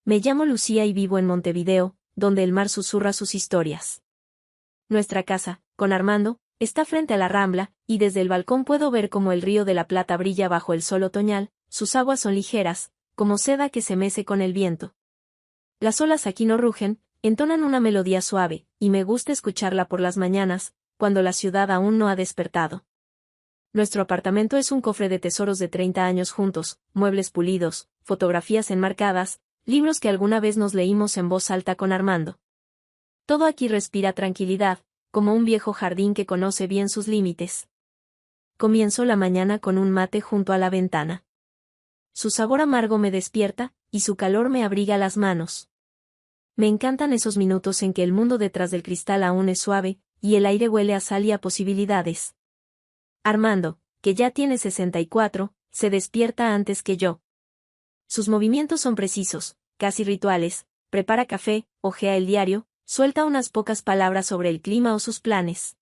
Me llamo Lucía y vivo en Montevideo, donde el mar susurra sus historias. Nuestra casa, con Armando, está frente a la Rambla, y desde el balcón puedo ver cómo el río de la Plata brilla bajo el sol otoñal, sus aguas son ligeras, como seda que se mece con el viento. Las olas aquí no rugen, entonan una melodía suave, y me gusta escucharla por las mañanas, cuando la ciudad aún no ha despertado. Nuestro apartamento es un cofre de tesoros de 30 años juntos, muebles pulidos, fotografías enmarcadas, libros que alguna vez nos leímos en voz alta con Armando. Todo aquí respira tranquilidad, como un viejo jardín que conoce bien sus límites. Comienzo la mañana con un mate junto a la ventana. Su sabor amargo me despierta, y su calor me abriga las manos. Me encantan esos minutos en que el mundo detrás del cristal aún es suave, y el aire huele a sal y a posibilidades. Armando, que ya tiene 64, se despierta antes que yo. Sus movimientos son precisos, casi rituales, prepara café, hojea el diario, suelta unas pocas palabras sobre el clima o sus planes.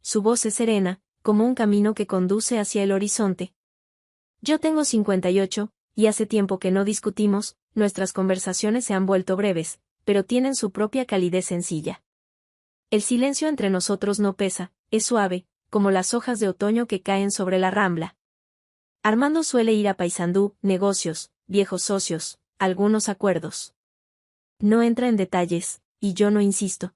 Su voz es serena, como un camino que conduce hacia el horizonte. Yo tengo 58, y hace tiempo que no discutimos, nuestras conversaciones se han vuelto breves, pero tienen su propia calidez sencilla. El silencio entre nosotros no pesa, es suave, como las hojas de otoño que caen sobre la Rambla. Armando suele ir a Paysandú, negocios, viejos socios, algunos acuerdos. No entra en detalles, y yo no insisto.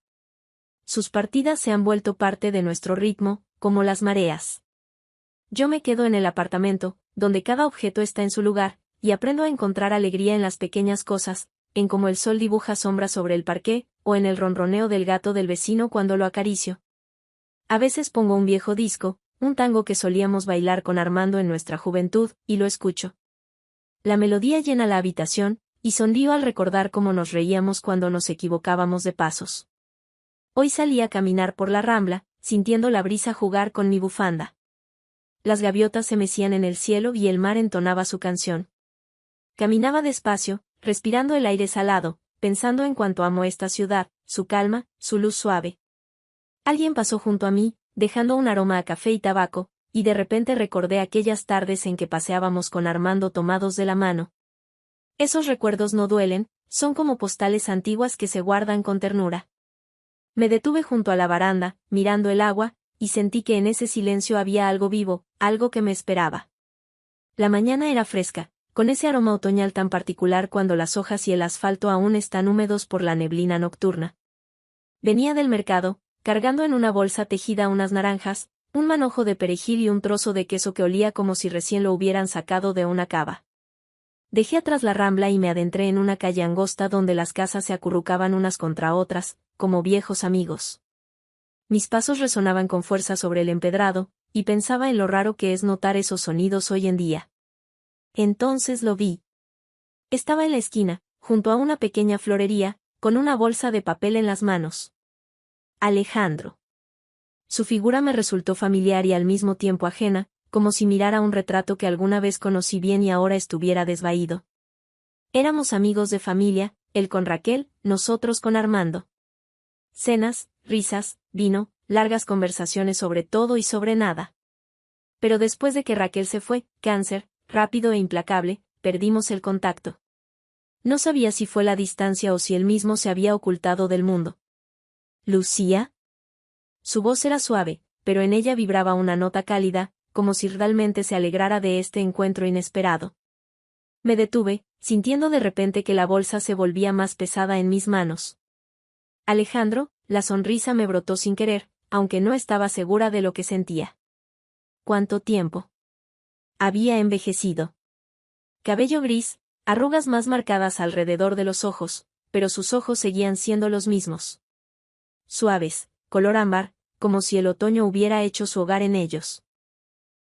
Sus partidas se han vuelto parte de nuestro ritmo, como las mareas. Yo me quedo en el apartamento, donde cada objeto está en su lugar, y aprendo a encontrar alegría en las pequeñas cosas, en cómo el sol dibuja sombras sobre el parqué, o en el ronroneo del gato del vecino cuando lo acaricio. A veces pongo un viejo disco, un tango que solíamos bailar con Armando en nuestra juventud, y lo escucho. La melodía llena la habitación, y sonrío al recordar cómo nos reíamos cuando nos equivocábamos de pasos. Hoy salí a caminar por la Rambla, sintiendo la brisa jugar con mi bufanda. Las gaviotas se mecían en el cielo y el mar entonaba su canción. Caminaba despacio, respirando el aire salado, pensando en cuánto amo esta ciudad, su calma, su luz suave. Alguien pasó junto a mí, dejando un aroma a café y tabaco, y de repente recordé aquellas tardes en que paseábamos con Armando tomados de la mano. Esos recuerdos no duelen, son como postales antiguas que se guardan con ternura. Me detuve junto a la baranda, mirando el agua, y sentí que en ese silencio había algo vivo, algo que me esperaba. La mañana era fresca, con ese aroma otoñal tan particular cuando las hojas y el asfalto aún están húmedos por la neblina nocturna. Venía del mercado, cargando en una bolsa tejida unas naranjas, un manojo de perejil y un trozo de queso que olía como si recién lo hubieran sacado de una cava. Dejé atrás la Rambla y me adentré en una calle angosta donde las casas se acurrucaban unas contra otras, como viejos amigos. Mis pasos resonaban con fuerza sobre el empedrado, y pensaba en lo raro que es notar esos sonidos hoy en día. Entonces lo vi. Estaba en la esquina, junto a una pequeña florería, con una bolsa de papel en las manos. Alejandro. Su figura me resultó familiar y al mismo tiempo ajena, como si mirara un retrato que alguna vez conocí bien y ahora estuviera desvaído. Éramos amigos de familia, él con Raquel, nosotros con Armando. Cenas, risas, vino, largas conversaciones sobre todo y sobre nada. Pero después de que Raquel se fue, cáncer, rápido e implacable, perdimos el contacto. No sabía si fue la distancia o si él mismo se había ocultado del mundo. ¿Lucía? Su voz era suave, pero en ella vibraba una nota cálida, como si realmente se alegrara de este encuentro inesperado. Me detuve, sintiendo de repente que la bolsa se volvía más pesada en mis manos. Alejandro, la sonrisa me brotó sin querer, aunque no estaba segura de lo que sentía. ¿Cuánto tiempo? Había envejecido. Cabello gris, arrugas más marcadas alrededor de los ojos, pero sus ojos seguían siendo los mismos. Suaves, color ámbar, como si el otoño hubiera hecho su hogar en ellos.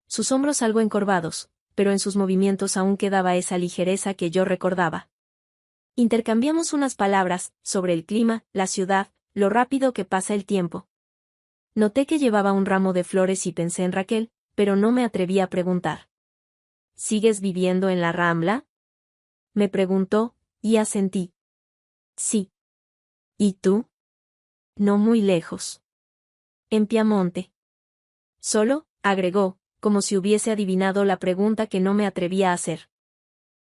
Sus hombros algo encorvados, pero en sus movimientos aún quedaba esa ligereza que yo recordaba. Intercambiamos unas palabras, sobre el clima, la ciudad, lo rápido que pasa el tiempo. Noté que llevaba un ramo de flores y pensé en Raquel, pero no me atreví a preguntar. ¿Sigues viviendo en la Rambla? Me preguntó, y asentí. Sí. ¿Y tú? No muy lejos. En Piamonte. Solo, agregó, como si hubiese adivinado la pregunta que no me atrevía a hacer.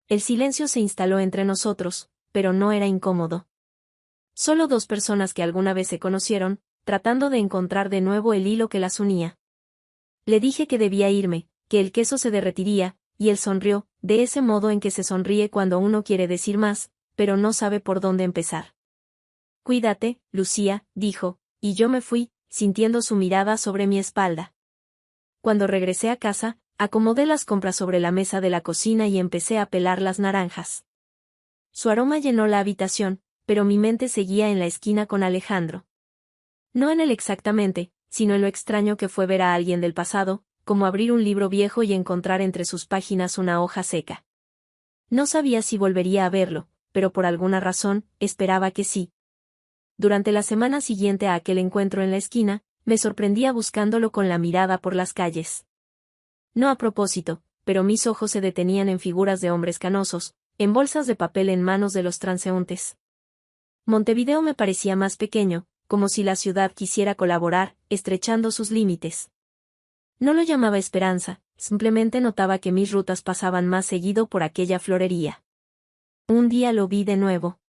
El silencio se instaló entre nosotros, pero no era incómodo. Solo dos personas que alguna vez se conocieron, tratando de encontrar de nuevo el hilo que las unía. Le dije que debía irme, que el queso se derretiría, y él sonrió, de ese modo en que se sonríe cuando uno quiere decir más, pero no sabe por dónde empezar. Cuídate, Lucía, dijo, y yo me fui, sintiendo su mirada sobre mi espalda. Cuando regresé a casa, acomodé las compras sobre la mesa de la cocina y empecé a pelar las naranjas. Su aroma llenó la habitación, pero mi mente seguía en la esquina con Alejandro. No en él exactamente, sino en lo extraño que fue ver a alguien del pasado, como abrir un libro viejo y encontrar entre sus páginas una hoja seca. No sabía si volvería a verlo, pero por alguna razón, esperaba que sí. Durante la semana siguiente a aquel encuentro en la esquina, me sorprendía buscándolo con la mirada por las calles. No a propósito, pero mis ojos se detenían en figuras de hombres canosos, en bolsas de papel en manos de los transeúntes. Montevideo me parecía más pequeño, como si la ciudad quisiera colaborar, estrechando sus límites. No lo llamaba esperanza, simplemente notaba que mis rutas pasaban más seguido por aquella florería. Un día lo vi de nuevo.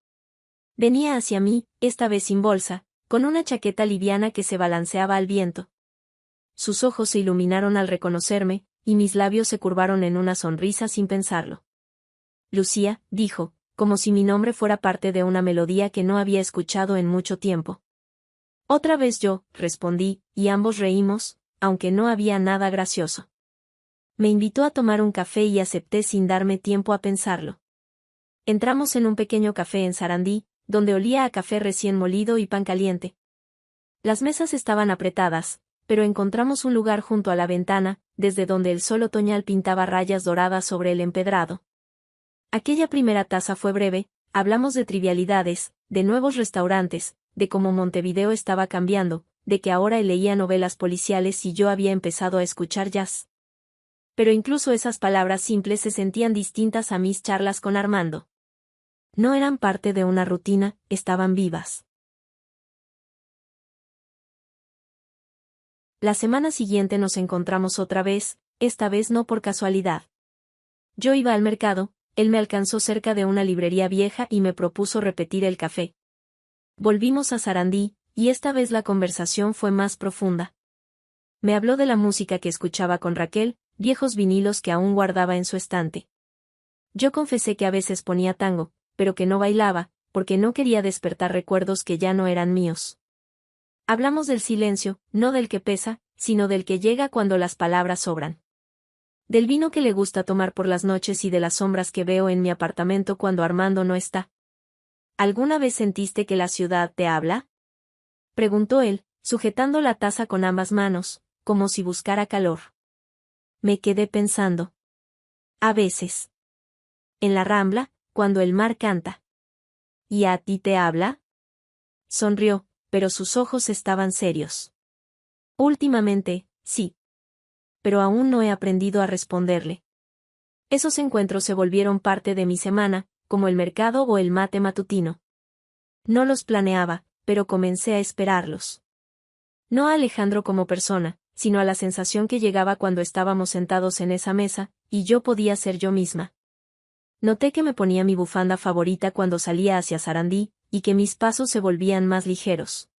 Venía hacia mí, esta vez sin bolsa, con una chaqueta liviana que se balanceaba al viento. Sus ojos se iluminaron al reconocerme, y mis labios se curvaron en una sonrisa sin pensarlo. Lucía, dijo, como si mi nombre fuera parte de una melodía que no había escuchado en mucho tiempo. Otra vez yo, respondí, y ambos reímos, aunque no había nada gracioso. Me invitó a tomar un café y acepté sin darme tiempo a pensarlo. Entramos en un pequeño café en Sarandí, donde olía a café recién molido y pan caliente. Las mesas estaban apretadas, pero encontramos un lugar junto a la ventana, desde donde el sol otoñal pintaba rayas doradas sobre el empedrado. Aquella primera taza fue breve, hablamos de trivialidades, de nuevos restaurantes, de cómo Montevideo estaba cambiando, de que ahora él leía novelas policiales y yo había empezado a escuchar jazz. Pero incluso esas palabras simples se sentían distintas a mis charlas con Armando. No eran parte de una rutina, estaban vivas. La semana siguiente nos encontramos otra vez, esta vez no por casualidad. Yo iba al mercado, él me alcanzó cerca de una librería vieja y me propuso repetir el café. Volvimos a Sarandí, y esta vez la conversación fue más profunda. Me habló de la música que escuchaba con Raquel, viejos vinilos que aún guardaba en su estante. Yo confesé que a veces ponía tango, pero que no bailaba, porque no quería despertar recuerdos que ya no eran míos. Hablamos del silencio, no del que pesa, sino del que llega cuando las palabras sobran. Del vino que le gusta tomar por las noches y de las sombras que veo en mi apartamento cuando Armando no está. ¿Alguna vez sentiste que la ciudad te habla?, preguntó él, sujetando la taza con ambas manos, como si buscara calor. Me quedé pensando. A veces. En la Rambla, cuando el mar canta. ¿Y a ti te habla? Sonrió, pero sus ojos estaban serios. Últimamente, sí. Pero aún no he aprendido a responderle. Esos encuentros se volvieron parte de mi semana, como el mercado o el mate matutino. No los planeaba, pero comencé a esperarlos. No a Alejandro como persona, sino a la sensación que llegaba cuando estábamos sentados en esa mesa, y yo podía ser yo misma. Noté que me ponía mi bufanda favorita cuando salía hacia Sarandí, y que mis pasos se volvían más ligeros.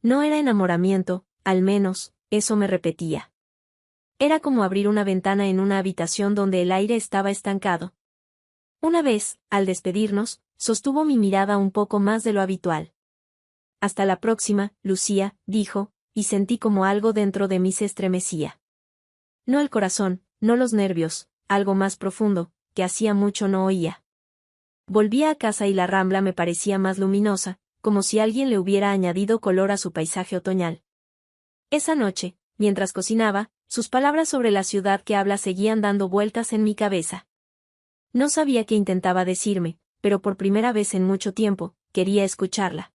No era enamoramiento, al menos, eso me repetía. Era como abrir una ventana en una habitación donde el aire estaba estancado. Una vez, al despedirnos, sostuvo mi mirada un poco más de lo habitual. Hasta la próxima, Lucía, dijo, y sentí como algo dentro de mí se estremecía. No el corazón, no los nervios, algo más profundo, que hacía mucho no oía. Volvía a casa y la Rambla me parecía más luminosa, como si alguien le hubiera añadido color a su paisaje otoñal. Esa noche, mientras cocinaba, sus palabras sobre la ciudad que habla seguían dando vueltas en mi cabeza. No sabía qué intentaba decirme, pero por primera vez en mucho tiempo, quería escucharla.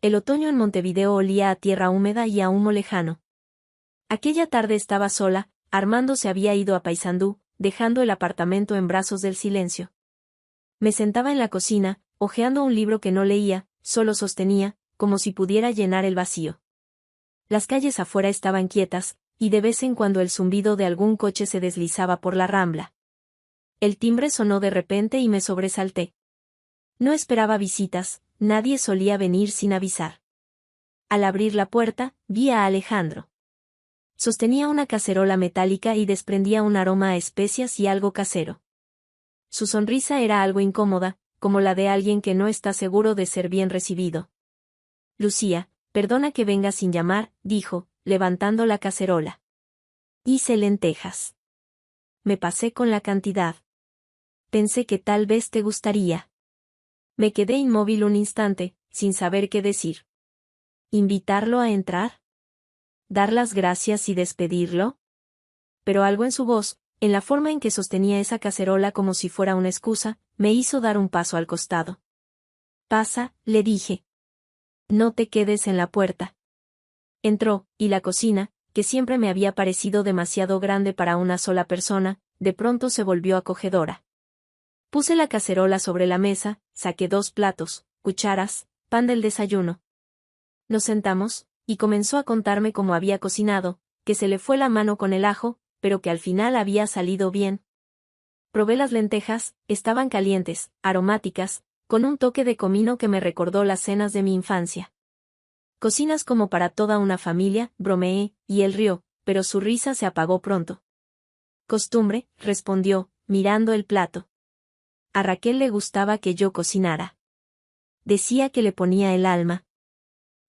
El otoño en Montevideo olía a tierra húmeda y a humo lejano. Aquella tarde estaba sola, Armando se había ido a Paysandú, dejando el apartamento en brazos del silencio. Me sentaba en la cocina, hojeando un libro que no leía, solo sostenía, como si pudiera llenar el vacío. Las calles afuera estaban quietas, y de vez en cuando el zumbido de algún coche se deslizaba por la Rambla. El timbre sonó de repente y me sobresalté. No esperaba visitas, nadie solía venir sin avisar. Al abrir la puerta, vi a Alejandro. Sostenía una cacerola metálica y desprendía un aroma a especias y algo casero. Su sonrisa era algo incómoda, como la de alguien que no está seguro de ser bien recibido. Lucía, perdona que venga sin llamar, dijo, levantando la cacerola. Hice lentejas. Me pasé con la cantidad. Pensé que tal vez te gustaría. Me quedé inmóvil un instante, sin saber qué decir. ¿Invitarlo a entrar? ¿Dar las gracias y despedirlo? Pero algo en su voz, en la forma en que sostenía esa cacerola como si fuera una excusa, me hizo dar un paso al costado. Pasa, le dije. No te quedes en la puerta. Entró, y la cocina, que siempre me había parecido demasiado grande para una sola persona, de pronto se volvió acogedora. Puse la cacerola sobre la mesa, saqué 2 platos, cucharas, pan del desayuno. Nos sentamos, y comenzó a contarme cómo había cocinado, que se le fue la mano con el ajo, pero que al final había salido bien. Probé las lentejas, estaban calientes, aromáticas, con un toque de comino que me recordó las cenas de mi infancia. Cocinas como para toda una familia, bromeé, y él rió, pero su risa se apagó pronto. Costumbre, respondió, mirando el plato. A Raquel le gustaba que yo cocinara. Decía que le ponía el alma.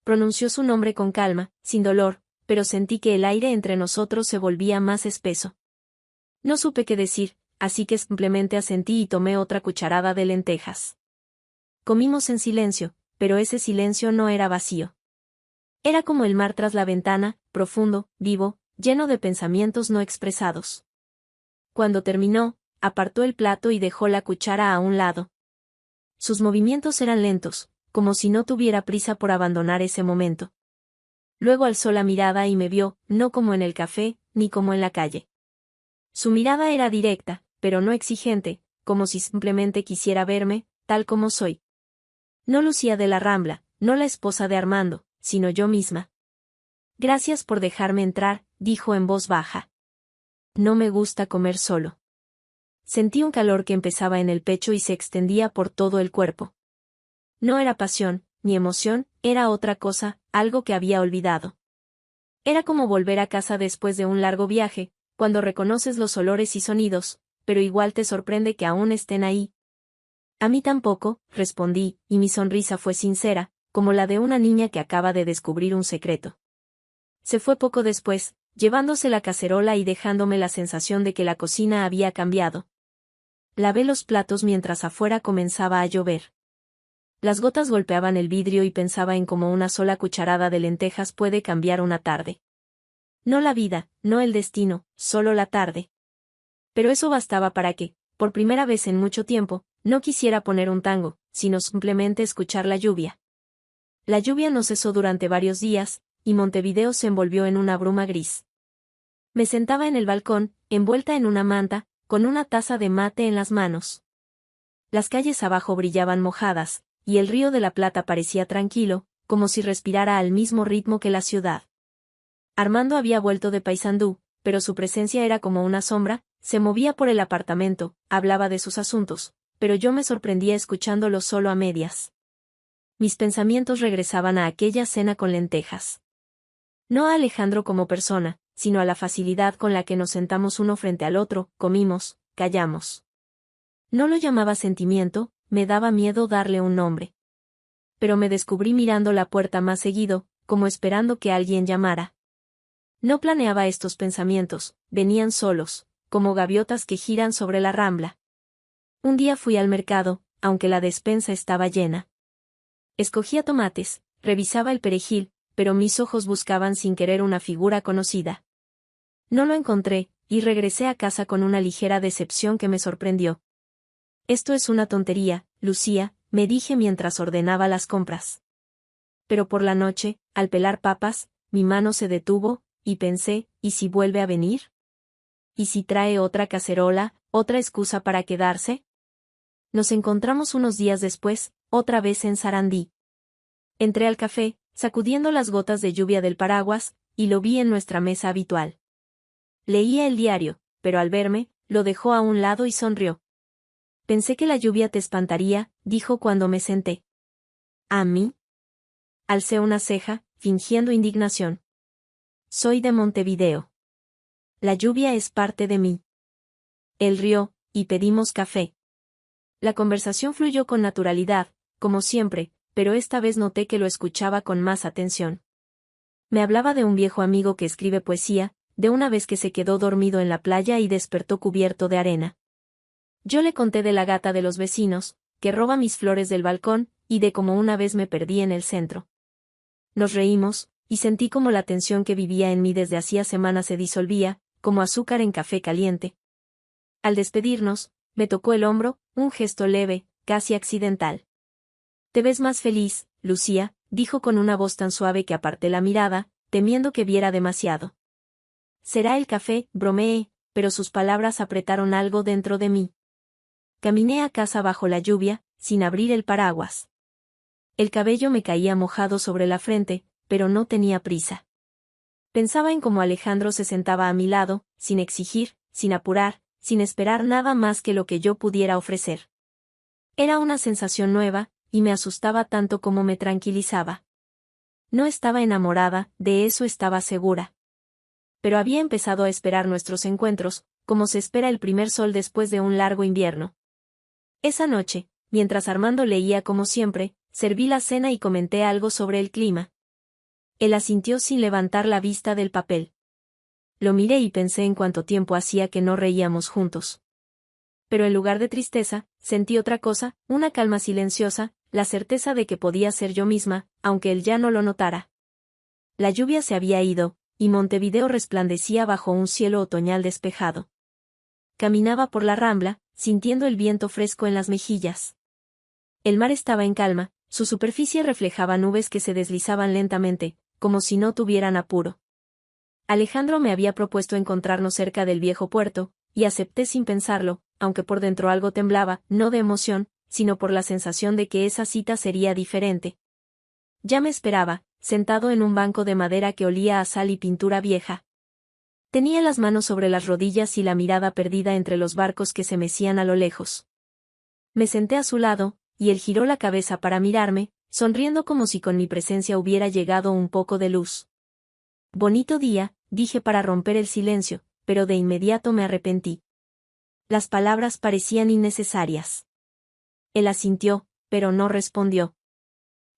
Pronunció su nombre con calma, sin dolor, pero sentí que el aire entre nosotros se volvía más espeso. No supe qué decir, así que simplemente asentí y tomé otra cucharada de lentejas. Comimos en silencio, pero ese silencio no era vacío. Era como el mar tras la ventana, profundo, vivo, lleno de pensamientos no expresados. Cuando terminó, apartó el plato y dejó la cuchara a un lado. Sus movimientos eran lentos, como si no tuviera prisa por abandonar ese momento. Luego alzó la mirada y me vio, no como en el café, ni como en la calle. Su mirada era directa, pero no exigente, como si simplemente quisiera verme, tal como soy. No Lucía de la Rambla, no la esposa de Armando, sino yo misma. Gracias por dejarme entrar, dijo en voz baja. No me gusta comer solo. Sentí un calor que empezaba en el pecho y se extendía por todo el cuerpo. No era pasión, ni emoción, era otra cosa, algo que había olvidado. Era como volver a casa después de un largo viaje, cuando reconoces los olores y sonidos, pero igual te sorprende que aún estén ahí. A mí tampoco, respondí, y mi sonrisa fue sincera, como la de una niña que acaba de descubrir un secreto. Se fue poco después, llevándose la cacerola y dejándome la sensación de que la cocina había cambiado. Lavé los platos mientras afuera comenzaba a llover. Las gotas golpeaban el vidrio y pensaba en cómo una sola cucharada de lentejas puede cambiar una tarde. No la vida, no el destino, solo la tarde. Pero eso bastaba para que, por primera vez en mucho tiempo, no quisiera poner un tango, sino simplemente escuchar la lluvia. La lluvia no cesó durante varios días, y Montevideo se envolvió en una bruma gris. Me sentaba en el balcón, envuelta en una manta, con una taza de mate en las manos. Las calles abajo brillaban mojadas, y el río de la Plata parecía tranquilo, como si respirara al mismo ritmo que la ciudad. Armando había vuelto de Paysandú, pero su presencia era como una sombra, se movía por el apartamento, hablaba de sus asuntos, pero yo me sorprendía escuchándolo solo a medias. Mis pensamientos regresaban a aquella cena con lentejas. No a Alejandro como persona, sino a la facilidad con la que nos sentamos uno frente al otro, comimos, callamos. No lo llamaba sentimiento, me daba miedo darle un nombre. Pero me descubrí mirando la puerta más seguido, como esperando que alguien llamara. No planeaba estos pensamientos, venían solos, como gaviotas que giran sobre la rambla. Un día fui al mercado, aunque la despensa estaba llena. Escogía tomates, revisaba el perejil, pero mis ojos buscaban sin querer una figura conocida. No lo encontré, y regresé a casa con una ligera decepción que me sorprendió. Esto es una tontería, Lucía, me dije mientras ordenaba las compras. Pero por la noche, al pelar papas, mi mano se detuvo, y pensé, ¿y si vuelve a venir? ¿Y si trae otra cacerola, otra excusa para quedarse? Nos encontramos unos días después, otra vez en Sarandí. Entré al café, sacudiendo las gotas de lluvia del paraguas, y lo vi en nuestra mesa habitual. Leía el diario, pero al verme, lo dejó a un lado y sonrió. Pensé que la lluvia te espantaría, dijo cuando me senté. ¿A mí? Alcé una ceja, fingiendo indignación. Soy de Montevideo. La lluvia es parte de mí. Él rió, y pedimos café. La conversación fluyó con naturalidad, como siempre, pero esta vez noté que lo escuchaba con más atención. Me hablaba de un viejo amigo que escribe poesía, de una vez que se quedó dormido en la playa y despertó cubierto de arena. Yo le conté de la gata de los vecinos, que roba mis flores del balcón, y de cómo una vez me perdí en el centro. Nos reímos, y sentí como la tensión que vivía en mí desde hacía semanas se disolvía, como azúcar en café caliente. Al despedirnos, me tocó el hombro, un gesto leve, casi accidental. «Te ves más feliz, Lucía», dijo con una voz tan suave que aparté la mirada, temiendo que viera demasiado. «Será el café», bromeé, pero sus palabras apretaron algo dentro de mí. Caminé a casa bajo la lluvia, sin abrir el paraguas. El cabello me caía mojado sobre la frente, pero no tenía prisa. Pensaba en cómo Alejandro se sentaba a mi lado, sin exigir, sin apurar, sin esperar nada más que lo que yo pudiera ofrecer. Era una sensación nueva, y me asustaba tanto como me tranquilizaba. No estaba enamorada, de eso estaba segura. Pero había empezado a esperar nuestros encuentros, como se espera el primer sol después de un largo invierno. Esa noche, mientras Armando leía como siempre, serví la cena y comenté algo sobre el clima. Él asintió sin levantar la vista del papel. Lo miré y pensé en cuánto tiempo hacía que no reíamos juntos. Pero en lugar de tristeza, sentí otra cosa, una calma silenciosa, la certeza de que podía ser yo misma, aunque él ya no lo notara. La lluvia se había ido, y Montevideo resplandecía bajo un cielo otoñal despejado. Caminaba por la rambla, sintiendo el viento fresco en las mejillas. El mar estaba en calma, su superficie reflejaba nubes que se deslizaban lentamente, como si no tuvieran apuro. Alejandro me había propuesto encontrarnos cerca del viejo puerto, y acepté sin pensarlo, aunque por dentro algo temblaba, no de emoción, sino por la sensación de que esa cita sería diferente. Ya me esperaba, sentado en un banco de madera que olía a sal y pintura vieja. Tenía las manos sobre las rodillas y la mirada perdida entre los barcos que se mecían a lo lejos. Me senté a su lado, y él giró la cabeza para mirarme, sonriendo como si con mi presencia hubiera llegado un poco de luz. «Bonito día», dije para romper el silencio, pero de inmediato me arrepentí. Las palabras parecían innecesarias. Él asintió, pero no respondió.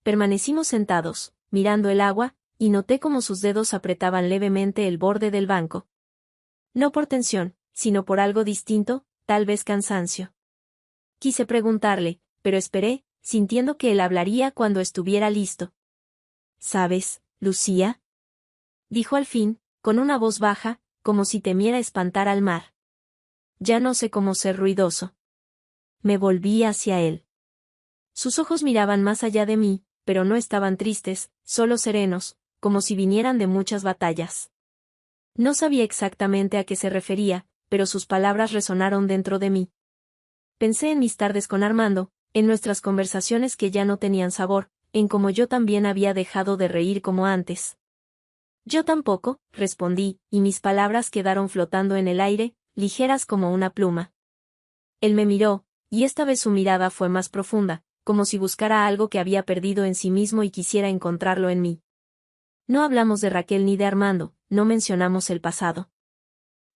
Permanecimos sentados, mirando el agua, y noté cómo sus dedos apretaban levemente el borde del banco. No por tensión, sino por algo distinto, tal vez cansancio. Quise preguntarle, pero esperé, sintiendo que él hablaría cuando estuviera listo. «¿Sabes, Lucía?», dijo al fin, con una voz baja, como si temiera espantar al mar. Ya no sé cómo ser ruidoso. Me volví hacia él. Sus ojos miraban más allá de mí, pero no estaban tristes, solo serenos, como si vinieran de muchas batallas. No sabía exactamente a qué se refería, pero sus palabras resonaron dentro de mí. Pensé en mis tardes con Armando, en nuestras conversaciones que ya no tenían sabor, en cómo yo también había dejado de reír como antes. «Yo tampoco», respondí, y mis palabras quedaron flotando en el aire, ligeras como una pluma. Él me miró, y esta vez su mirada fue más profunda, como si buscara algo que había perdido en sí mismo y quisiera encontrarlo en mí. No hablamos de Raquel ni de Armando, no mencionamos el pasado.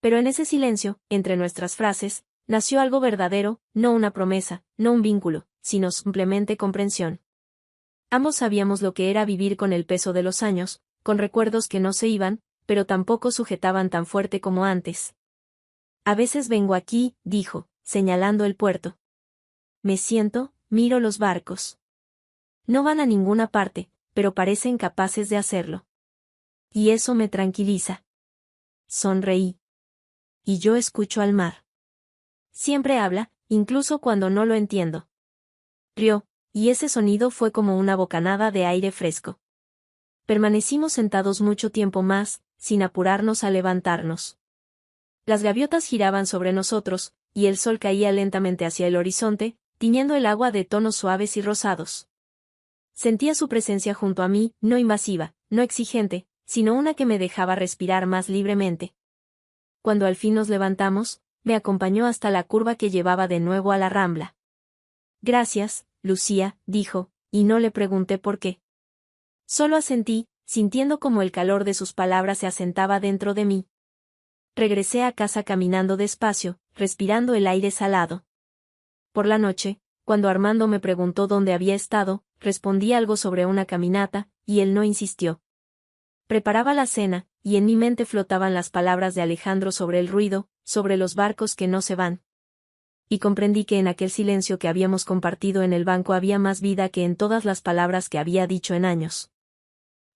Pero en ese silencio, entre nuestras frases, nació algo verdadero, no una promesa, no un vínculo, sino simplemente comprensión. Ambos sabíamos lo que era vivir con el peso de los años, con recuerdos que no se iban, pero tampoco sujetaban tan fuerte como antes. «A veces vengo aquí», dijo, señalando el puerto. «Me siento, miro los barcos. No van a ninguna parte, pero parecen capaces de hacerlo. Y eso me tranquiliza». Sonreí. «Y yo escucho al mar. Siempre habla, incluso cuando no lo entiendo». Rió, y ese sonido fue como una bocanada de aire fresco. Permanecimos sentados mucho tiempo más, sin apurarnos a levantarnos. Las gaviotas giraban sobre nosotros, y el sol caía lentamente hacia el horizonte, tiñendo el agua de tonos suaves y rosados. Sentía su presencia junto a mí, no invasiva, no exigente, sino una que me dejaba respirar más libremente. Cuando al fin nos levantamos, me acompañó hasta la curva que llevaba de nuevo a la rambla. «Gracias», Lucía, dijo, y no le pregunté por qué. Solo asentí, sintiendo como el calor de sus palabras se asentaba dentro de mí. Regresé a casa caminando despacio, respirando el aire salado. Por la noche, cuando Armando me preguntó dónde había estado, respondí algo sobre una caminata, y él no insistió. Preparaba la cena, y en mi mente flotaban las palabras de Alejandro sobre el ruido, sobre los barcos que no se van. Y comprendí que en aquel silencio que habíamos compartido en el banco había más vida que en todas las palabras que había dicho en años.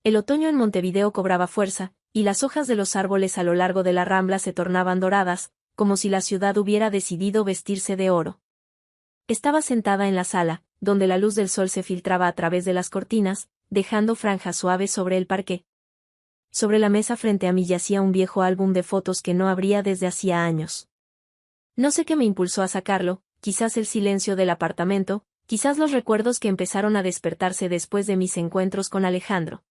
El otoño en Montevideo cobraba fuerza, y las hojas de los árboles a lo largo de la Rambla se tornaban doradas, como si la ciudad hubiera decidido vestirse de oro. Estaba sentada en la sala, donde la luz del sol se filtraba a través de las cortinas, dejando franjas suaves sobre el parqué. Sobre la mesa frente a mí yacía un viejo álbum de fotos que no abría desde hacía años. No sé qué me impulsó a sacarlo, quizás el silencio del apartamento, quizás los recuerdos que empezaron a despertarse después de mis encuentros con Alejandro.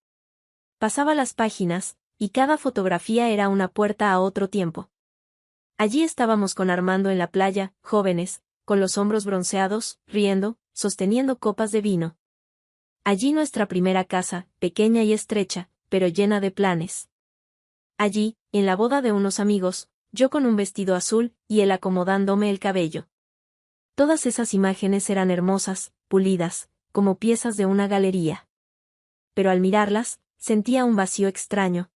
Pasaba las páginas, y cada fotografía era una puerta a otro tiempo. Allí estábamos con Armando en la playa, jóvenes, con los hombros bronceados, riendo, sosteniendo copas de vino. Allí nuestra primera casa, pequeña y estrecha, pero llena de planes. Allí, en la boda de unos amigos, yo con un vestido azul, y él acomodándome el cabello. Todas esas imágenes eran hermosas, pulidas, como piezas de una galería. Pero al mirarlas, sentía un vacío extraño.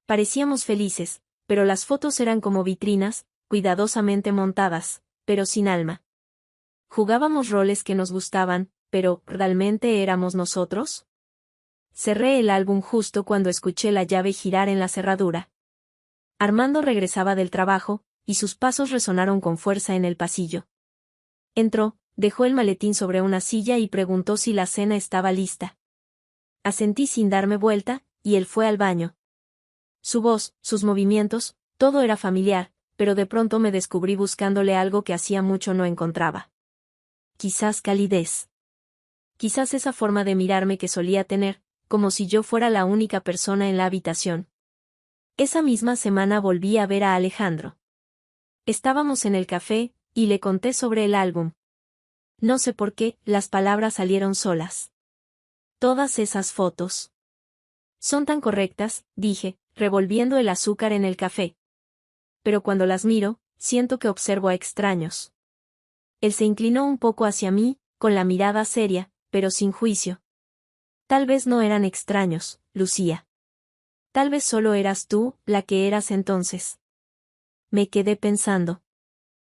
Parecíamos felices, pero las fotos eran como vitrinas, cuidadosamente montadas, pero sin alma. Jugábamos roles que nos gustaban, pero ¿realmente éramos nosotros? Cerré el álbum justo cuando escuché la llave girar en la cerradura. Armando regresaba del trabajo, y sus pasos resonaron con fuerza en el pasillo. Entró, dejó el maletín sobre una silla y preguntó si la cena estaba lista. Asentí sin darme vuelta, y él fue al baño. Su voz, sus movimientos, todo era familiar, pero de pronto me descubrí buscándole algo que hacía mucho no encontraba. Quizás calidez. Quizás esa forma de mirarme que solía tener, como si yo fuera la única persona en la habitación. Esa misma semana volví a ver a Alejandro. Estábamos en el café, y le conté sobre el álbum. No sé por qué, las palabras salieron solas. Todas esas fotos. Son tan correctas, dije, revolviendo el azúcar en el café. Pero cuando las miro, siento que observo a extraños. Él se inclinó un poco hacia mí, con la mirada seria, pero sin juicio. Tal vez no eran extraños, Lucía. Tal vez solo eras tú, la que eras entonces. Me quedé pensando.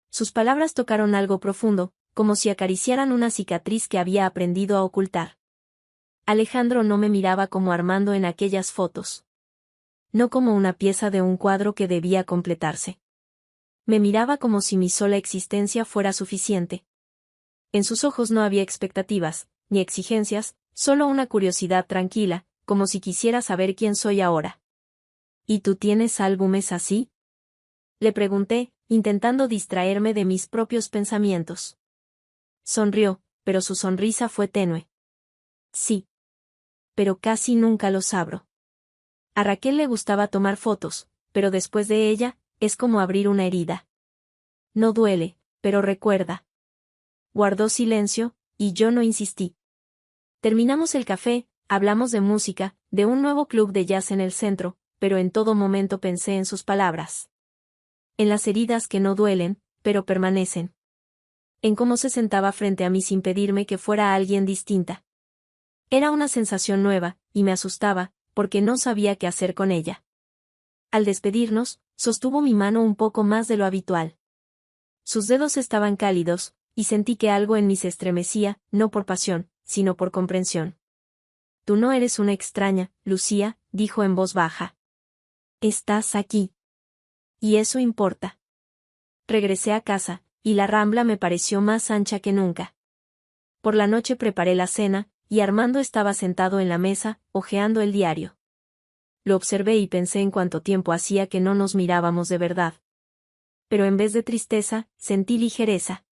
Sus palabras tocaron algo profundo, como si acariciaran una cicatriz que había aprendido a ocultar. Alejandro no me miraba como Armando en aquellas fotos. No como una pieza de un cuadro que debía completarse. Me miraba como si mi sola existencia fuera suficiente. En sus ojos no había expectativas, ni exigencias, solo una curiosidad tranquila, como si quisiera saber quién soy ahora. ¿Y tú tienes álbumes así? Le pregunté, intentando distraerme de mis propios pensamientos. Sonrió, pero su sonrisa fue tenue. Sí. Pero casi nunca los abro. A Raquel le gustaba tomar fotos, pero después de ella, es como abrir una herida. No duele, pero recuerda. Guardó silencio, y yo no insistí. Terminamos el café, hablamos de música, de un nuevo club de jazz en el centro, pero en todo momento pensé en sus palabras. En las heridas que no duelen, pero permanecen. En cómo se sentaba frente a mí sin pedirme que fuera alguien distinta. Era una sensación nueva, y me asustaba, porque no sabía qué hacer con ella. Al despedirnos, sostuvo mi mano un poco más de lo habitual. Sus dedos estaban cálidos, y sentí que algo en mí se estremecía, no por pasión, sino por comprensión. Tú no eres una extraña, Lucía, dijo en voz baja. Estás aquí. Y eso importa. Regresé a casa, y la Rambla me pareció más ancha que nunca. Por la noche preparé la cena, y Armando estaba sentado en la mesa, hojeando el diario. Lo observé y pensé en cuánto tiempo hacía que no nos mirábamos de verdad. Pero en vez de tristeza, sentí ligereza.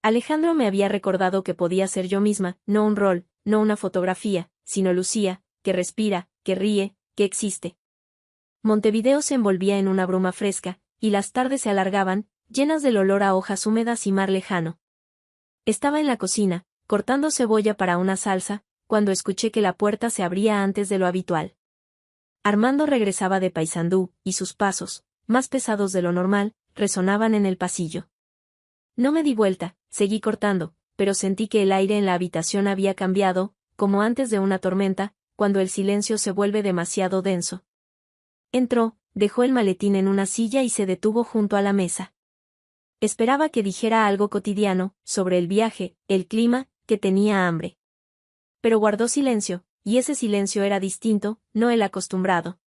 Alejandro me había recordado que podía ser yo misma, no un rol, no una fotografía, sino Lucía, que respira, que ríe, que existe. Montevideo se envolvía en una bruma fresca, y las tardes se alargaban, llenas del olor a hojas húmedas y mar lejano. Estaba en la cocina, cortando cebolla para una salsa, cuando escuché que la puerta se abría antes de lo habitual. Armando regresaba de Paysandú, y sus pasos, más pesados de lo normal, resonaban en el pasillo. No me di vuelta, seguí cortando, pero sentí que el aire en la habitación había cambiado, como antes de una tormenta, cuando el silencio se vuelve demasiado denso. Entró, dejó el maletín en una silla y se detuvo junto a la mesa. Esperaba que dijera algo cotidiano, sobre el viaje, el clima, que tenía hambre. Pero guardó silencio, y ese silencio era distinto, no el acostumbrado.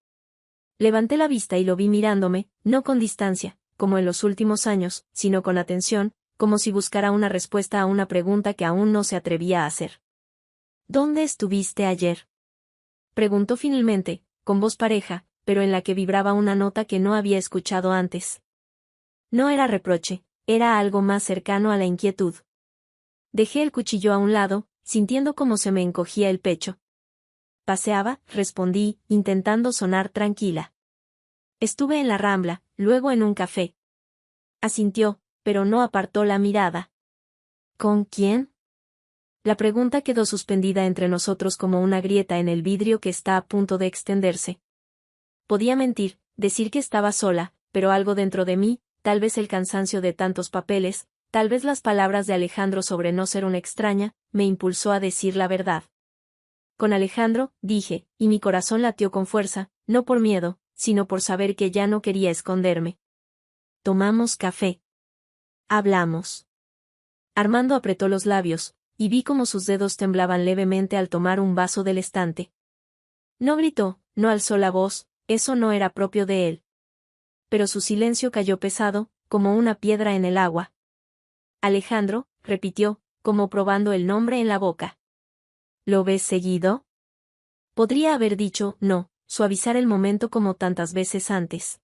Levanté la vista y lo vi mirándome, no con distancia, como en los últimos años, sino con atención, como si buscara una respuesta a una pregunta que aún no se atrevía a hacer. ¿Dónde estuviste ayer?, preguntó finalmente, con voz pareja, pero en la que vibraba una nota que no había escuchado antes. No era reproche, era algo más cercano a la inquietud. Dejé el cuchillo a un lado, sintiendo cómo se me encogía el pecho. Paseaba, respondí, intentando sonar tranquila. Estuve en la Rambla, luego en un café. Asintió, pero no apartó la mirada. ¿Con quién? La pregunta quedó suspendida entre nosotros como una grieta en el vidrio que está a punto de extenderse. Podía mentir, decir que estaba sola, pero algo dentro de mí, tal vez el cansancio de tantos papeles, tal vez las palabras de Alejandro sobre no ser una extraña, me impulsó a decir la verdad. Con Alejandro, dije, y mi corazón latió con fuerza, no por miedo, sino por saber que ya no quería esconderme. Tomamos café. Hablamos. Armando apretó los labios, y vi cómo sus dedos temblaban levemente al tomar un vaso del estante. No gritó, no alzó la voz, eso no era propio de él. Pero su silencio cayó pesado, como una piedra en el agua. Alejandro, repitió, como probando el nombre en la boca. ¿Lo ves seguido? Podría haber dicho, no, suavizar el momento como tantas veces antes.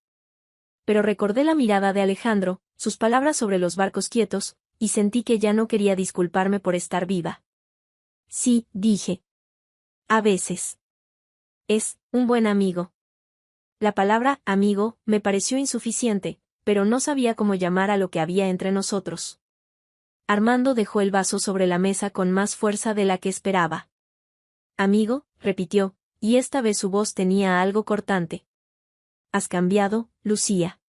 Pero recordé la mirada de Alejandro, sus palabras sobre los barcos quietos, y sentí que ya no quería disculparme por estar viva. Sí, dije. A veces. Es un buen amigo. La palabra amigo me pareció insuficiente, pero no sabía cómo llamar a lo que había entre nosotros. Armando dejó el vaso sobre la mesa con más fuerza de la que esperaba. Amigo, repitió, y esta vez su voz tenía algo cortante. ¿Has cambiado, Lucía?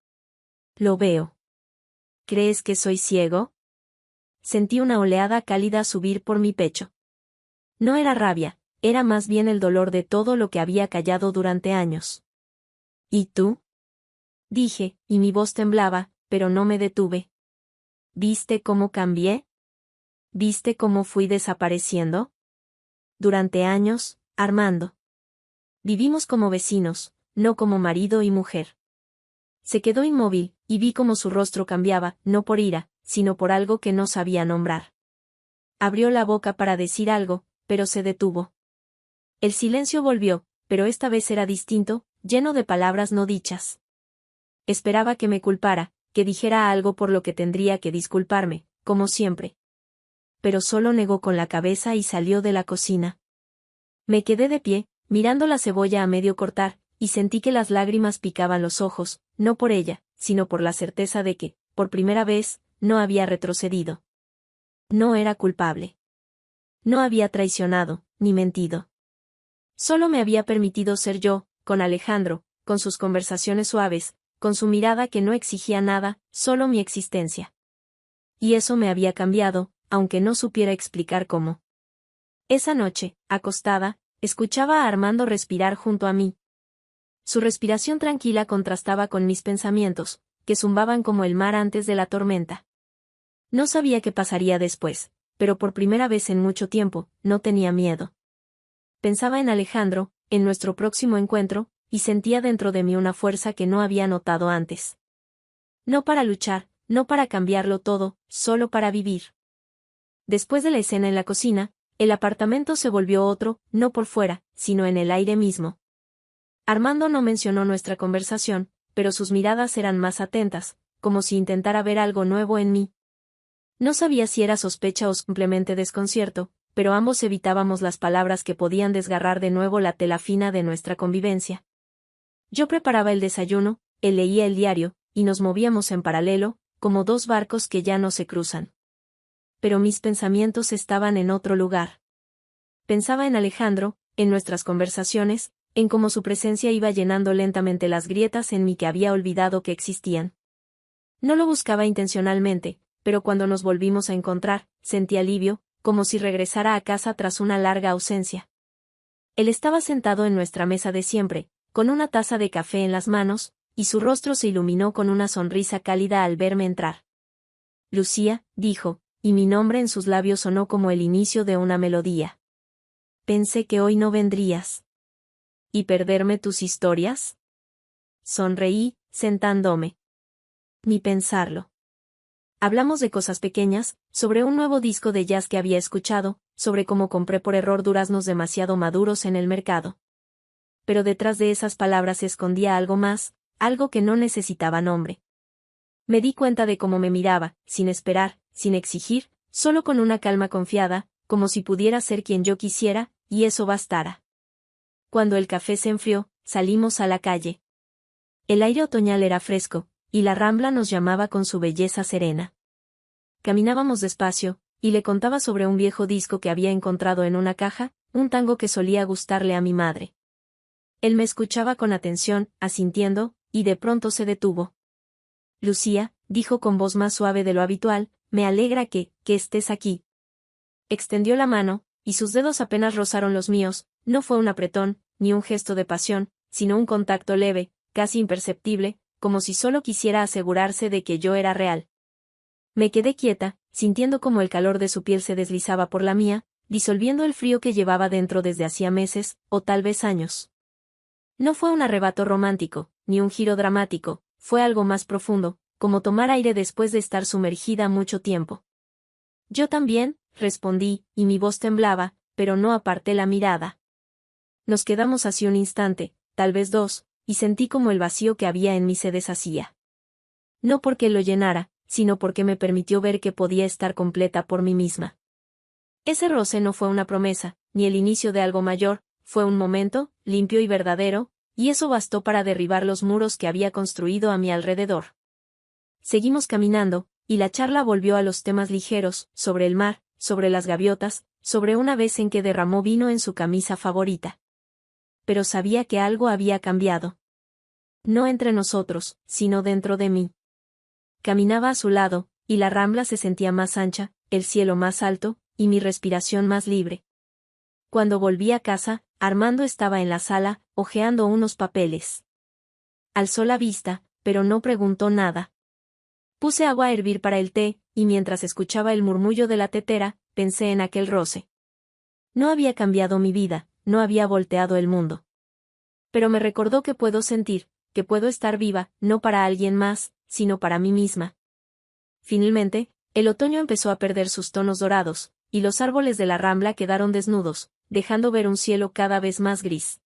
Lo veo. ¿Crees que soy ciego? Sentí una oleada cálida subir por mi pecho. No era rabia, era más bien el dolor de todo lo que había callado durante años. ¿Y tú? Dije, y mi voz temblaba, pero no me detuve. ¿Viste cómo cambié? ¿Viste cómo fui desapareciendo? Durante años, Armando. Vivimos como vecinos, no como marido y mujer. Se quedó inmóvil, y vi cómo su rostro cambiaba, no por ira, sino por algo que no sabía nombrar. Abrió la boca para decir algo, pero se detuvo. El silencio volvió, pero esta vez era distinto, lleno de palabras no dichas. Esperaba que me culpara, que dijera algo por lo que tendría que disculparme, como siempre. Pero solo negó con la cabeza y salió de la cocina. Me quedé de pie, mirando la cebolla a medio cortar, y sentí que las lágrimas picaban los ojos, no por ella, sino por la certeza de que, por primera vez, no había retrocedido. No era culpable. No había traicionado, ni mentido. Solo me había permitido ser yo, con Alejandro, con sus conversaciones suaves, con su mirada que no exigía nada, solo mi existencia. Y eso me había cambiado, aunque no supiera explicar cómo. Esa noche, acostada, escuchaba a Armando respirar junto a mí. Su respiración tranquila contrastaba con mis pensamientos, que zumbaban como el mar antes de la tormenta. No sabía qué pasaría después, pero por primera vez en mucho tiempo, no tenía miedo. Pensaba en Alejandro, en nuestro próximo encuentro, y sentía dentro de mí una fuerza que no había notado antes. No para luchar, no para cambiarlo todo, solo para vivir. Después de la escena en la cocina, el apartamento se volvió otro, no por fuera, sino en el aire mismo. Armando no mencionó nuestra conversación, pero sus miradas eran más atentas, como si intentara ver algo nuevo en mí. No sabía si era sospecha o simplemente desconcierto, pero ambos evitábamos las palabras que podían desgarrar de nuevo la tela fina de nuestra convivencia. Yo preparaba el desayuno, él leía el diario, y nos movíamos en paralelo, como dos barcos que ya no se cruzan. pero mis pensamientos estaban en otro lugar. Pensaba en Alejandro, en nuestras conversaciones, en cómo su presencia iba llenando lentamente las grietas en mí que había olvidado que existían. No lo buscaba intencionalmente, pero cuando nos volvimos a encontrar, sentí alivio, como si regresara a casa tras una larga ausencia. Él estaba sentado en nuestra mesa de siempre, con una taza de café en las manos, y su rostro se iluminó con una sonrisa cálida al verme entrar. Lucía, dijo, y mi nombre en sus labios sonó como el inicio de una melodía. Pensé que hoy no vendrías. ¿Y perderme tus historias? Sonreí, sentándome. Ni pensarlo. Hablamos de cosas pequeñas, sobre un nuevo disco de jazz que había escuchado, sobre cómo compré por error duraznos demasiado maduros en el mercado. Pero detrás de esas palabras se escondía algo más, algo que no necesitaba nombre. Me di cuenta de cómo me miraba, sin esperar, sin exigir, solo con una calma confiada, como si pudiera ser quien yo quisiera, y eso bastara. Cuando el café se enfrió, salimos a la calle. El aire otoñal era fresco, y la Rambla nos llamaba con su belleza serena. Caminábamos despacio, y le contaba sobre un viejo disco que había encontrado en una caja, un tango que solía gustarle a mi madre. Él me escuchaba con atención, asintiendo, y de pronto se detuvo. Lucía, dijo con voz más suave de lo habitual, me alegra que estés aquí. Extendió la mano, y sus dedos apenas rozaron los míos, no fue un apretón, ni un gesto de pasión, sino un contacto leve, casi imperceptible, como si solo quisiera asegurarse de que yo era real. Me quedé quieta, sintiendo como el calor de su piel se deslizaba por la mía, disolviendo el frío que llevaba dentro desde hacía meses, o tal vez años. No fue un arrebato romántico, ni un giro dramático, fue algo más profundo, como tomar aire después de estar sumergida mucho tiempo. Yo también, respondí, y mi voz temblaba, pero no aparté la mirada. Nos quedamos así un instante, tal vez dos, y sentí como el vacío que había en mí se deshacía. No porque lo llenara, sino porque me permitió ver que podía estar completa por mí misma. Ese roce no fue una promesa, ni el inicio de algo mayor, fue un momento, limpio y verdadero, y eso bastó para derribar los muros que había construido a mi alrededor. Seguimos caminando, y la charla volvió a los temas ligeros, sobre el mar, sobre las gaviotas, sobre una vez en que derramó vino en su camisa favorita. Pero sabía que algo había cambiado. No entre nosotros, sino dentro de mí. Caminaba a su lado, y la Rambla se sentía más ancha, el cielo más alto, y mi respiración más libre. Cuando volví a casa, Armando estaba en la sala, hojeando unos papeles. Alzó la vista, pero no preguntó nada. Puse agua a hervir para el té, y mientras escuchaba el murmullo de la tetera, pensé en aquel roce. No había cambiado mi vida, no había volteado el mundo. Pero me recordó que puedo sentir, que puedo estar viva, no para alguien más, sino para mí misma. Finalmente, el otoño empezó a perder sus tonos dorados, y los árboles de la Rambla quedaron desnudos, dejando ver un cielo cada vez más gris.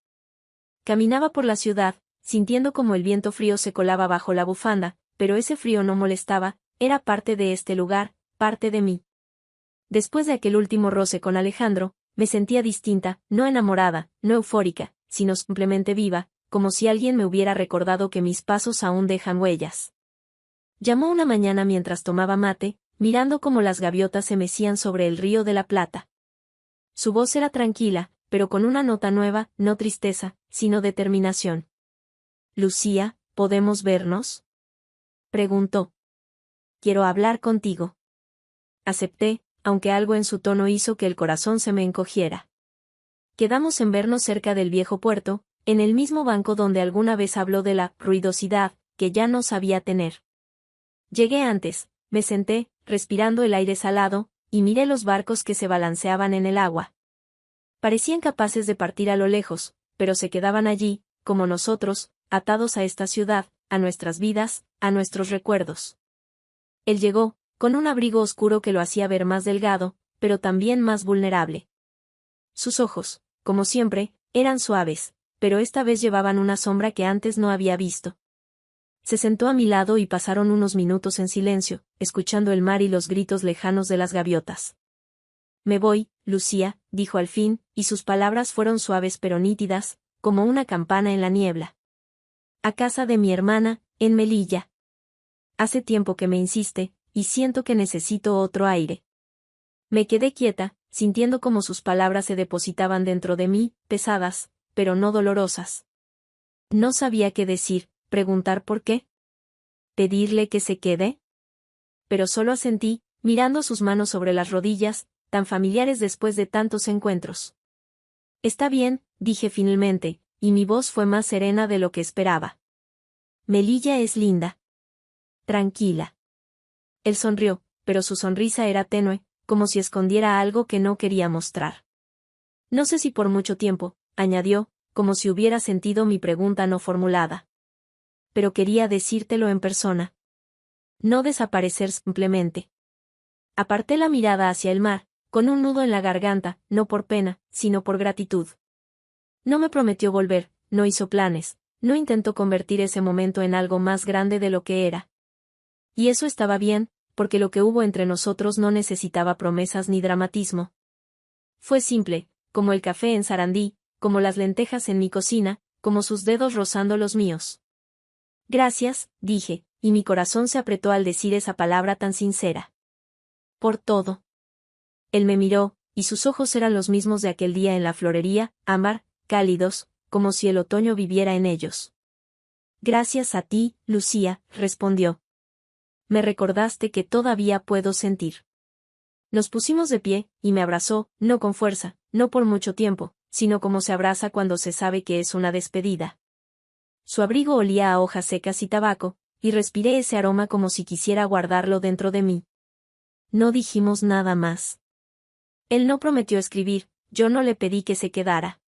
Caminaba por la ciudad, sintiendo como el viento frío se colaba bajo la bufanda, pero ese frío no molestaba, era parte de este lugar, parte de mí. Después de aquel último roce con Alejandro, me sentía distinta, no enamorada, no eufórica, sino simplemente viva, como si alguien me hubiera recordado que mis pasos aún dejan huellas. Llamó una mañana mientras tomaba mate, mirando cómo las gaviotas se mecían sobre el río de la Plata. Su voz era tranquila, pero con una nota nueva, no tristeza, sino determinación. Lucía, ¿podemos vernos? Preguntó. Quiero hablar contigo. Acepté, aunque algo en su tono hizo que el corazón se me encogiera. Quedamos en vernos cerca del viejo puerto, en el mismo banco donde alguna vez habló de la ruidosidad que ya no sabía tener. Llegué antes, me senté, respirando el aire salado, y miré los barcos que se balanceaban en el agua. Parecían capaces de partir a lo lejos, pero se quedaban allí, como nosotros, atados a esta ciudad, a nuestras vidas, a nuestros recuerdos. Él llegó, con un abrigo oscuro que lo hacía ver más delgado, pero también más vulnerable. Sus ojos, como siempre, eran suaves, pero esta vez llevaban una sombra que antes no había visto. Se sentó a mi lado y pasaron unos minutos en silencio, escuchando el mar y los gritos lejanos de las gaviotas. Me voy, Lucía, dijo al fin, y sus palabras fueron suaves pero nítidas, como una campana en la niebla. A casa de mi hermana, en Melilla. Hace tiempo que me insiste, y siento que necesito otro aire. Me quedé quieta, sintiendo como sus palabras se depositaban dentro de mí, pesadas, pero no dolorosas. No sabía qué decir, preguntar por qué. ¿Pedirle que se quede? Pero solo asentí, mirando sus manos sobre las rodillas, tan familiares después de tantos encuentros. Está bien, dije finalmente, y mi voz fue más serena de lo que esperaba. Melilla es linda. Tranquila. Él sonrió, pero su sonrisa era tenue, como si escondiera algo que no quería mostrar. No sé si por mucho tiempo, añadió, como si hubiera sentido mi pregunta no formulada. Pero quería decírtelo en persona. No desaparecer simplemente. Aparté la mirada hacia el mar, con un nudo en la garganta, no por pena, sino por gratitud. No me prometió volver, no hizo planes, no intentó convertir ese momento en algo más grande de lo que era. Y eso estaba bien, porque lo que hubo entre nosotros no necesitaba promesas ni dramatismo. Fue simple, como el café en Sarandí, como las lentejas en mi cocina, como sus dedos rozando los míos. Gracias, dije, y mi corazón se apretó al decir esa palabra tan sincera. Por todo. Él me miró, y sus ojos eran los mismos de aquel día en la florería, ámbar, cálidos, como si el otoño viviera en ellos. Gracias a ti, Lucía, respondió. Me recordaste que todavía puedo sentir. Nos pusimos de pie, y me abrazó, no con fuerza, no por mucho tiempo, sino como se abraza cuando se sabe que es una despedida. Su abrigo olía a hojas secas y tabaco, y respiré ese aroma como si quisiera guardarlo dentro de mí. No dijimos nada más. Él no prometió escribir, yo no le pedí que se quedara.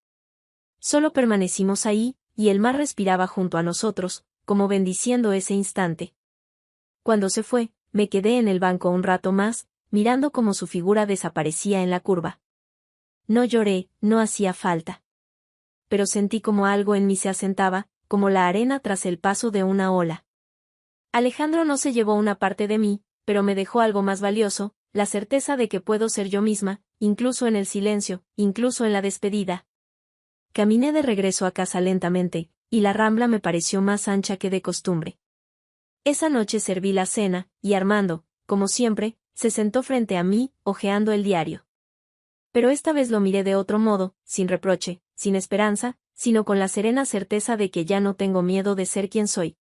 Solo permanecimos ahí, y el mar respiraba junto a nosotros, como bendiciendo ese instante. Cuando se fue, me quedé en el banco un rato más, mirando cómo su figura desaparecía en la curva. No lloré, no hacía falta. Pero sentí como algo en mí se asentaba, como la arena tras el paso de una ola. Alejandro no se llevó una parte de mí, pero me dejó algo más valioso, la certeza de que puedo ser yo misma, incluso en el silencio, incluso en la despedida. Caminé de regreso a casa lentamente, y la Rambla me pareció más ancha que de costumbre. Esa noche serví la cena, y Armando, como siempre, se sentó frente a mí, hojeando el diario. Pero esta vez lo miré de otro modo, sin reproche, sin esperanza, sino con la serena certeza de que ya no tengo miedo de ser quien soy.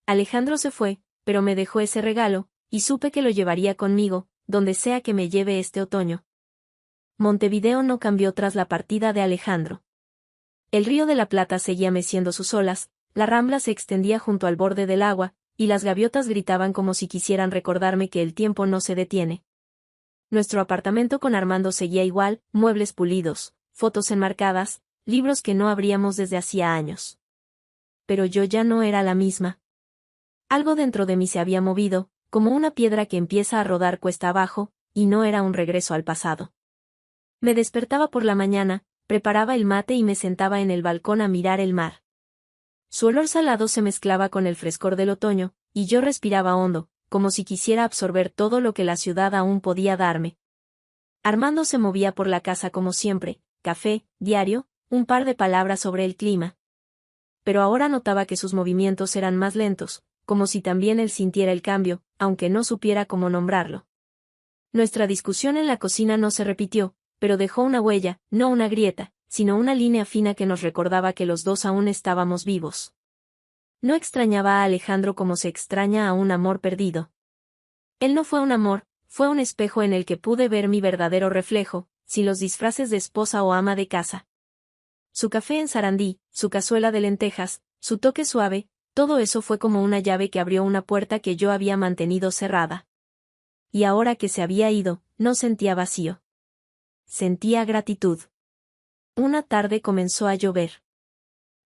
Alejandro se fue, pero me dejó ese regalo, y supe que lo llevaría conmigo, donde sea que me lleve este otoño. Montevideo no cambió tras la partida de Alejandro. El río de la Plata seguía meciendo sus olas, la Rambla se extendía junto al borde del agua, y las gaviotas gritaban como si quisieran recordarme que el tiempo no se detiene. Nuestro apartamento con Armando seguía igual, muebles pulidos, fotos enmarcadas, libros que no abríamos desde hacía años. Pero yo ya no era la misma. Algo dentro de mí se había movido, como una piedra que empieza a rodar cuesta abajo, y no era un regreso al pasado. Me despertaba por la mañana, preparaba el mate y me sentaba en el balcón a mirar el mar. Su olor salado se mezclaba con el frescor del otoño, y yo respiraba hondo, como si quisiera absorber todo lo que la ciudad aún podía darme. Armando se movía por la casa como siempre, café, diario, un par de palabras sobre el clima. Pero ahora notaba que sus movimientos eran más lentos, como si también él sintiera el cambio, aunque no supiera cómo nombrarlo. Nuestra discusión en la cocina no se repitió, pero dejó una huella, no una grieta, sino una línea fina que nos recordaba que los dos aún estábamos vivos. No extrañaba a Alejandro como se extraña a un amor perdido. Él no fue un amor, fue un espejo en el que pude ver mi verdadero reflejo, sin los disfraces de esposa o ama de casa. Su café en Sarandí, su cazuela de lentejas, su toque suave, todo eso fue como una llave que abrió una puerta que yo había mantenido cerrada. Y ahora que se había ido, no sentía vacío. Sentía gratitud. Una tarde comenzó a llover.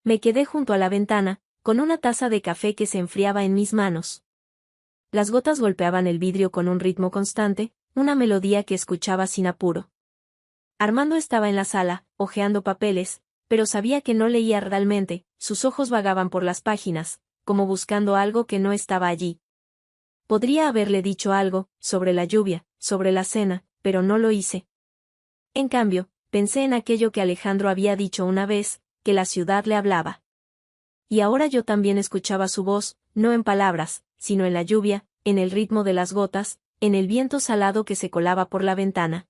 Me quedé junto a la ventana, con una taza de café que se enfriaba en mis manos. Las gotas golpeaban el vidrio con un ritmo constante, una melodía que escuchaba sin apuro. Armando estaba en la sala, hojeando papeles, pero sabía que no leía realmente, sus ojos vagaban por las páginas, como buscando algo que no estaba allí. Podría haberle dicho algo, sobre la lluvia, sobre la cena, pero no lo hice. En cambio, pensé en aquello que Alejandro había dicho una vez, que la ciudad le hablaba. Y ahora yo también escuchaba su voz, no en palabras, sino en la lluvia, en el ritmo de las gotas, en el viento salado que se colaba por la ventana.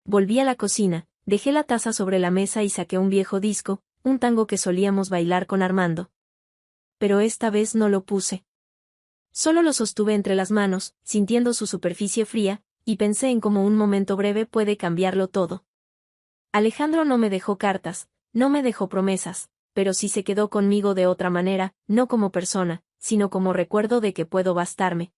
Volví a la cocina, dejé la taza sobre la mesa y saqué un viejo disco, un tango que solíamos bailar con Armando. Pero esta vez no lo puse. Solo lo sostuve entre las manos, sintiendo su superficie fría, y pensé en cómo un momento breve puede cambiarlo todo. Alejandro no me dejó cartas, no me dejó promesas, pero sí se quedó conmigo de otra manera, no como persona, sino como recuerdo de que puedo bastarme.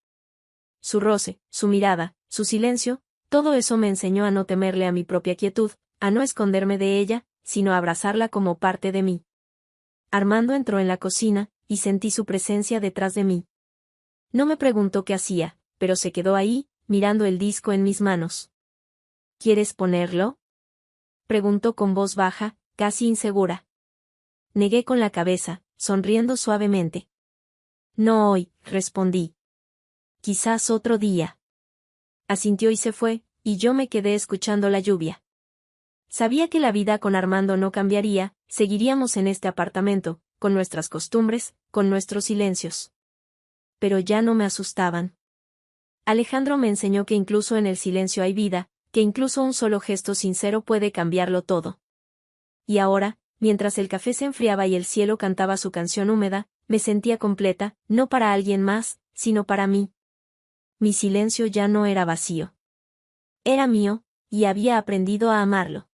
Su roce, su mirada, su silencio, todo eso me enseñó a no temerle a mi propia quietud, a no esconderme de ella, sino a abrazarla como parte de mí. Armando entró en la cocina, y sentí su presencia detrás de mí. No me preguntó qué hacía, pero se quedó ahí, mirando el disco en mis manos. ¿Quieres ponerlo?, preguntó con voz baja, casi insegura. Negué con la cabeza, sonriendo suavemente. No hoy, respondí. Quizás otro día. Asintió y se fue, y yo me quedé escuchando la lluvia. Sabía que la vida con Armando no cambiaría, seguiríamos en este apartamento, con nuestras costumbres, con nuestros silencios. Pero ya no me asustaban. Alejandro me enseñó que incluso en el silencio hay vida, que incluso un solo gesto sincero puede cambiarlo todo. Y ahora, mientras el café se enfriaba y el cielo cantaba su canción húmeda, me sentía completa, no para alguien más, sino para mí. Mi silencio ya no era vacío. Era mío, y había aprendido a amarlo.